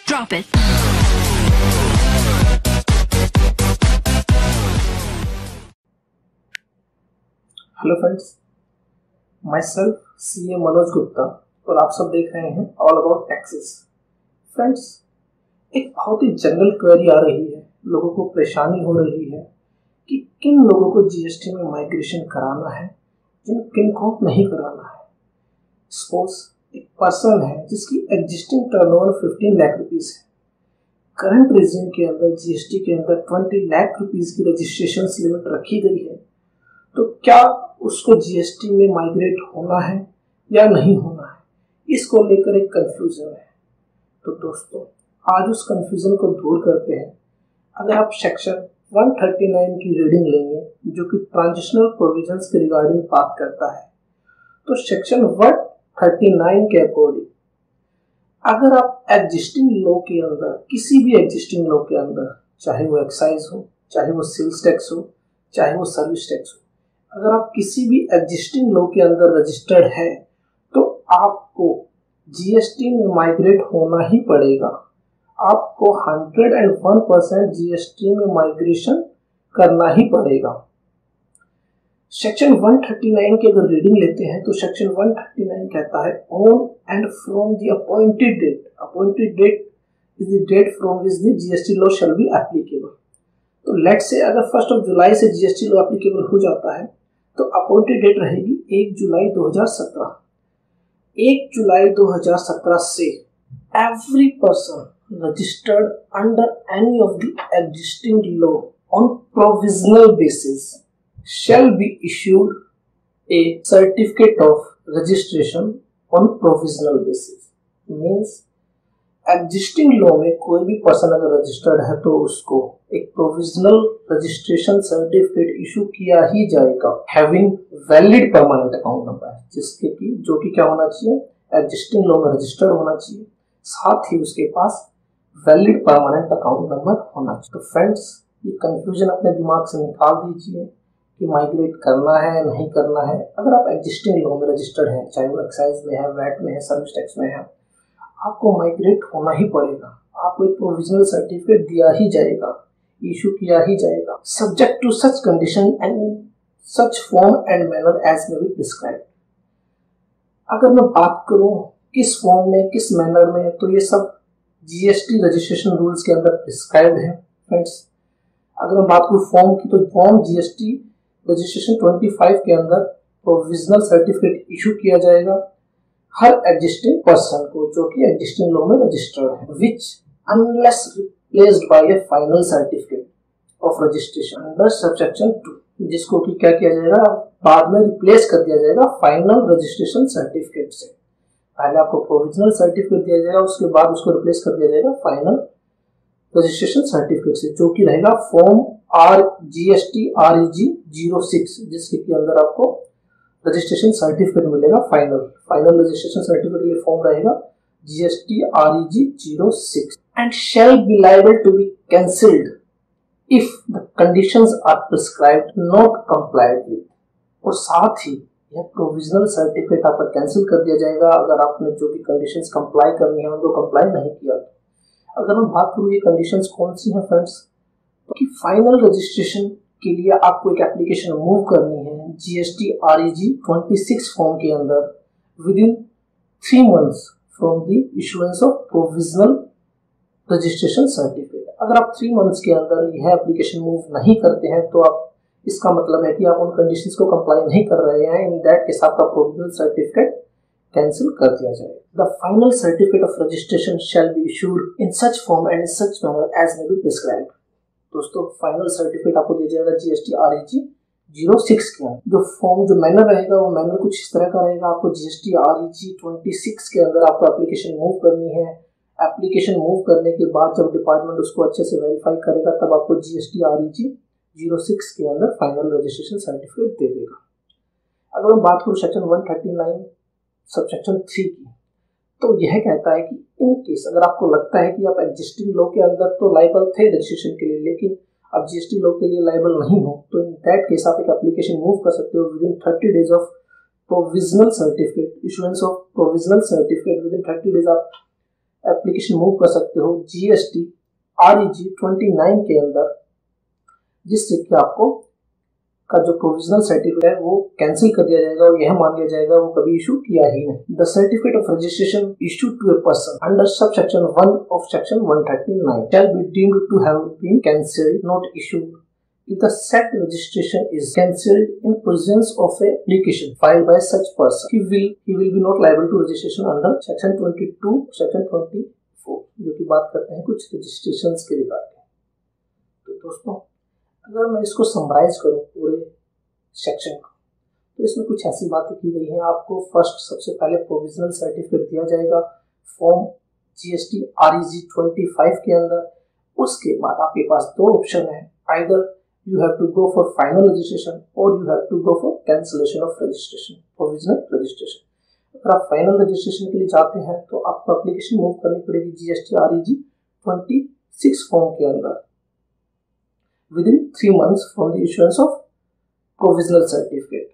Drop it. Hello friends, my self CA Manoj Gupta और आप सब देख रहे हैं ऑल अबाउट टैक्सेस। फ्रेंड्स, एक बहुत ही जनरल क्वेरी आ रही है, लोगों को परेशानी हो रही है कि किन लोगों को GST में माइग्रेशन कराना है, किन को नहीं कराना है। सपोज एक पर्सन है जिसकी एग्जिस्टिंग टर्नओवर 15 लाख रुपीस है। करंट रेजिम के अंदर GST के अंदर 20 लाख रुपीस की रजिस्ट्रेशन लिमिट रखी गई है, तो क्या उसको GST में माइग्रेट होना है या नहीं होना है, इसको लेकर एक कंफ्यूजन है। तो दोस्तों, आज उस कंफ्यूजन को दूर करते हैं। अगर आप सेक्शन 139 की रीडिंग लेंगे, जो कि ट्रांजिशनल प्रोविजंस के रिगार्डिंग बात करता है, तो सेक्शन 139 के अकॉर्डिंग अगर आप एग्जिस्टिंग लॉ के अंदर, किसी भी एग्जिस्टिंग लॉ के अंदर, चाहे वो एक्साइज हो, चाहे वो सेल्स टैक्स हो, चाहे वो सर्विस टैक्स हो, अगर आप किसी भी एग्जिस्टिंग लॉ के अंदर रजिस्टर्ड है, तो आपको GST में माइग्रेट होना ही पड़ेगा। आपको 101% GST में माइग्रेशन करना ही पड़ेगा। सेक्शन 139 की अगर रीडिंग लेते हैं, तो सेक्शन 139 कहता है on and from the appointed date is the date from which the GST law shall be applicable. तो लेट्स से अगर 1 जुलाई से GST लॉ एप्लीकेबल हो जाता है, तो अपॉइंटेड डेट रहेगी 1 जुलाई 2017। 1 जुलाई 2017 से every person registered under any of the existing law on provisional basis shall be issued a certificate of registration on provisional basis। Means existing law में कोई भी पर्सन अगर रजिस्टर्ड है, तो उसको एक प्रोविजनल रजिस्ट्रेशन सर्टिफिकेट इशू किया ही जाएगा, having valid permanent account number, जो कि क्या होना चाहिए, एग्जिस्टिंग लॉ में रजिस्टर्ड होना चाहिए, साथ ही उसके पास वैलिड परमानेंट अकाउंट नंबर होना चाहिए। तो फ्रेंड्स, ये कंफ्यूजन अपने दिमाग से निकाल दीजिए कि माइग्रेट करना है नहीं करना है। अगर आप एग्जिस्टिंग लॉ में रजिस्टर्ड हैं, चाहे वो एक्साइज में है, वैट में है, सर्विस टैक्स में है, आपको माइग्रेट होना ही पड़ेगा। आपको एक प्रोविजनल सर्टिफिकेट दिया ही जाएगा, इशू किया ही जाएगा, subject to such condition and such form and manner as may be prescribed. अगर मैं बात करूं किस फॉर्म में, किस मैनर में, तो ये सब GST रजिस्ट्रेशन रूल्स के अंदर प्रिस्क्राइब्ड है। फ्रेंड्स, अगर मैं बात करूं फॉर्म की, तो फॉर्म GST रजिस्ट्रेशन 25 के अंदर प्रोविजनल सर्टिफिकेट इशू किया जाएगा हर एग्जिस्टिंग पर्सन को, जो कि एग्जिस्टिंग लॉ में रजिस्टर्ड है, which unless replaced by a final certificate of registration under subsection 2, जिसको कि क्या किया जाएगा, बाद में रिप्लेस कर दिया जाएगा फाइनल रजिस्ट्रेशन सर्टिफिकेट से। पहले आपको प्रोविजनल सर्टिफिकेट दिया जाएगा, उसके बाद उसको रिप्लेस कर दिया जाएगा फाइनल रजिस्ट्रेशन सर्टिफिकेट से, जो कि रहेगा फॉर्म GST REG 06, जिसके के अंदर आपको रजिस्ट्रेशन सर्टिफिकेट मिलेगा। फाइनल रजिस्ट्रेशन सर्टिफिकेट के लिए फॉर्म रहेगा GST REG 06 and shall be liable to be cancelled if the conditions are prescribed not complied with. और साथ ही यह प्रोविजनल सर्टिफिकेट आपका कैंसिल कर दिया जाएगा अगर आपने जो भी कंडीशंस कंप्लाई करनी है उनको कंप्लाई नहीं किया। अगर मैं बात करूँ ये कंडीशंस कौन सी हैं फ्रेंड्स, तो कि फाइनल रजिस्ट्रेशन के लिए आपको एक एप्लीकेशन मूव करनी है GST REG 26 फॉर्म के अंदर with in 3 months from the issuance of provisional registration certificate. अगर आप 3 months के अंदर यह एप्लीकेशन मूव नहीं करते हैं, तो आप, इसका मतलब है कि आप उन कंडीशंस को कंप्लाई नहीं कर रहे हैं। इन दैट केस आपका प्रोविजनल सर्टिफिकेट कैंसिल कर दिया जाएगा। The final certificate of registration shall be issued in such form and in such manner as may be prescribed. दोस्तों, फाइनल सर्टिफिकेट आपको दिया जाएगा GST REG 06 के अंदर। जो फॉर्म, जो मैनर रहेगा, वो मैनर कुछ इस तरह का रहेगा। आपको GST REG 26 के अंदर आपको एप्लीकेशन मूव करनी है। एप्लीकेशन मूव करने के बाद जब डिपार्टमेंट उसको अच्छे से वेरीफाई करेगा, तब आपको GST REG 06 के अंदर फाइनल रजिस्ट्रेशन सर्टिफिकेट दे देगा। अगर हम बात करूँ सेक्शन 139 सबसेक्शन 3 की, तो यह कहता है कि इन केस अगर आपको लगता है कि आप एग्जिस्टिंग लॉ के अंदर तो लायबल थे रजिस्ट्रेशन के लिए, लेकिन आप GST लॉ के लिए लायबल नहीं हो, तो इन दैट केस आप एक एप्लीकेशन मूव कर सकते हो with in 30 days of provisional certificate, issuance of provisional certificate. With in 30 days आप एप्लीकेशन मूव कर सकते हो GST REG 29 के अंदर, जिससे कि आपको का जो प्रोविजनल सर्टिफिकेट है वो कैंसिल कर दिया जाएगा और यह मान लिया जाएगा वो कभी इशू किया ही नहीं। The certificate of registration issued to a person under subsection 1 of section 139 shall be deemed to have been cancelled, not issued, if the said registration is cancelled in presence of a application filed by such person. He will be not liable to registration under section 22, section 24, जो की बात करते हैं कुछ registrations के regarding. तो दोस्तों, अगर मैं इसको समराइज करूं पूरे सेक्शन को, तो इसमें कुछ ऐसी बातें की गई हैं। आपको फर्स्ट सबसे पहले प्रोविजनल सर्टिफिकेट दिया जाएगा फॉर्म GST REG 25 के अंदर। उसके बाद आपके पास दो ऑप्शन है, either you have to go for final registration or you have to go for cancellation of registration, provisional registration। अगर आप फाइनल रजिस्ट्रेशन के लिए जाते हैं तो आपको एप्लीकेशन मूव करनी पड़ेगी GST REG 26 फॉर्म के अंदर within 3 months from the issuance of provisional certificate।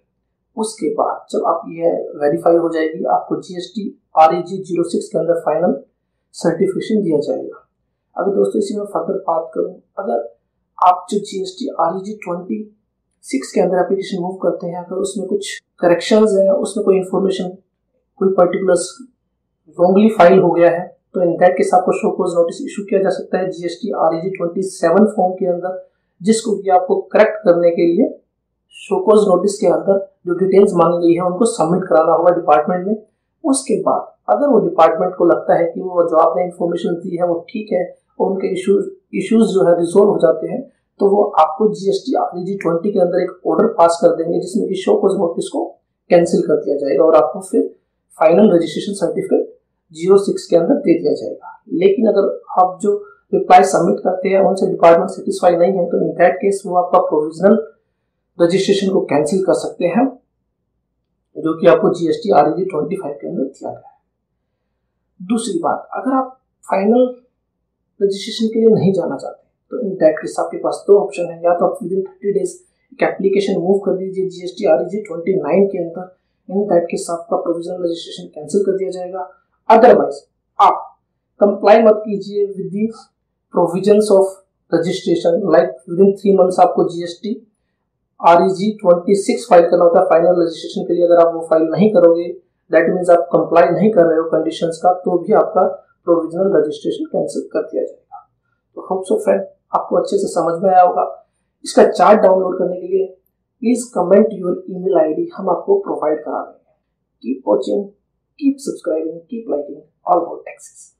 उसके बाद जब आप ये वेरीफाई हो जाएगी, आपको GST REG 06 के अंदर फाइनल सर्टिफिकेशन दिया जाएगा। अगर दोस्तों इसी में फर्दर बात करूं, अगर आप जो GST REG 26 के अंदर एप्लीकेशन मूव करते हैं, अगर उसमें कुछ करेक्शंस हैं, उसमें कोई इंफॉर्मेशन कोई पर्टिकुलर रॉन्गली फाइल हो गया है, तो इन दैट केस आपको शो कॉज नोटिस इशू किया जा सकता है GST REG 27 फॉर्म के अंदर, जिसको कि आपको करेक्ट करने के लिए शो कॉज नोटिस के अंदर जो डिटेल्स मांगी गई है उनको सबमिट कराना होगा डिपार्टमेंट में। उसके बाद अगर वो डिपार्टमेंट को लगता है कि वो जो आपने इंफॉर्मेशन दी है वो ठीक है और उनके इश्यूज जो है रिजोल्व हो जाते हैं, तो वो आपको GST REG 20 के अंदर एक ऑर्डर पास कर देंगे जिसमें कि शो कॉज नोटिस को कैंसिल कर दिया जाएगा और आपको फिर फाइनल रजिस्ट्रेशन सर्टिफिकेट 06 के अंदर दे दिया जाएगा। लेकिन अगर आप जो रिप्लाई सबमिट करते हैं उनसे डिपार्टमेंट सेटिस्फाई नहीं है, तो इन दैट केस वो आपका प्रोविजनल रजिस्ट्रेशन को कैंसिल कर सकते हैं, जो कि आपको GST REG 25 के अंदर दिया गया है। दूसरी बात, अगर आप फाइनल रजिस्ट्रेशन के लिए नहीं जाना चाहते तो इन दैट केस आपके पास दो ऑप्शन है, या तो आप विदिन 30 डेज एक एप्लीकेशन मूव कर दीजिए GST REG 29 के अंदर, इन दैट केस आपका प्रोविजनल रजिस्ट्रेशन कैंसिल कर दिया जाएगा। अदरवाइज आप कंप्लाई मत कीजिए with the provisions of registration, like within 3 months आपको GST REG 26 फाइल करना होता है फाइनल रजिस्ट्रेशन के लिए। अगर आप वो फाइल नहीं करोगे, दैट मीन्स आप कंप्लाई नहीं कर रहे हो कंडीशंस का, तो भी आपका प्रोविजनल रजिस्ट्रेशन कैंसिल कर दिया जाएगा। तो होप सो फ्रेंड आपको अच्छे से समझ में आया होगा। इसका चार्ट डाउनलोड करने के लिए please comment your email ID, हम आपको प्रोवाइड करा देंगे। Keep watching, keep subscribing, keep liking all about taxes.